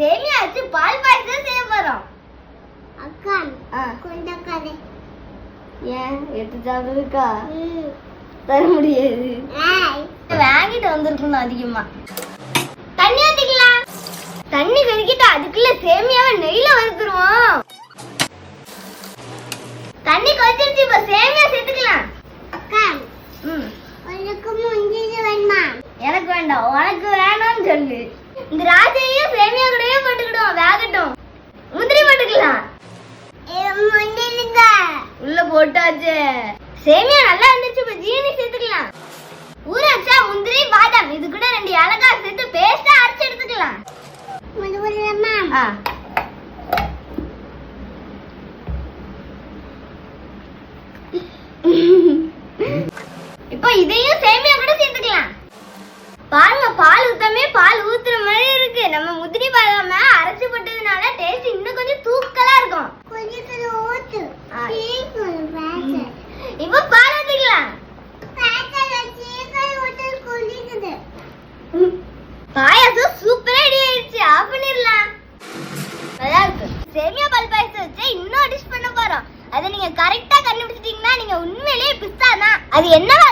சேமியா வச்சு பால் பாயசம் செய்ய போறோம். அக்கா கொஞ்ச கதை ஏன் எடுத்து சாப்பிடுக்கா தர முடியாது. வாங்கிட்டு வந்திருக்கணும். அதிகமா தண்ணி ஊத்திக்கலாம். தண்ணி கொதிக்கிட்டு அதுக்குள்ள சேமியாவை நெய்ல வறுத்துருவோம். தண்ணி கொதிச்சிருச்சு. இப்ப சேமியா சேர்த்துக்கலாம். அக்கா உனக்கு முந்திரி வேணுமா? எனக்கு வேண்டாம். உனக்கு வேணும்னு சொல்லு. இந்த ராஜையும் சேமியா கூடவே போட்டுக்கிடுவோம். வேகட்டும். முந்திரி போட்டுக்கலாம். முந்திரிங்க உள்ள போட்டாச்சு. சேமியா நல்லா இருந்துச்சு. இப்ப ஜீனி சேர்த்துக்கலாம். ஊற வச்சா முந்திரி பாதாம் இது கூட 2 ஏலக்காய் சேர்த்து பேஸ்டா அரைச்சு எடுத்துக்கலாம். முந்திரிமா இப்போ இதையும் சேமியா கூட சேர்த்துக்கலாம். பாருங்க, பால் ஊத்தாமே பால் ஊத்துற மாதிரி இருக்கு. நம்ம முந்திரி பாதாம அரைச்சு போட்டதுனால டேஸ்ட் இன்னும் கொஞ்சம் தூக்கலா இருக்கும். கொஞ்சம் ஊத்து. இப்போ பால் ஊத்திக்கலாம். பாயாசம் சூப்பரா ரெடி ஆயிடுச்சு. ஆஃப் பண்ணிரலாம். நல்லா இருக்கு. சேமியா பால் பாயாசம் வச்சு இன்னும் டிஷ் பண்ண போறோம். அதை நீங்க கரெக்டா கண்டுபிடிச்சிட்டீங்கன்னா நீங்க உண்மையிலேயே பிஸ்தா தான். அது என்னவா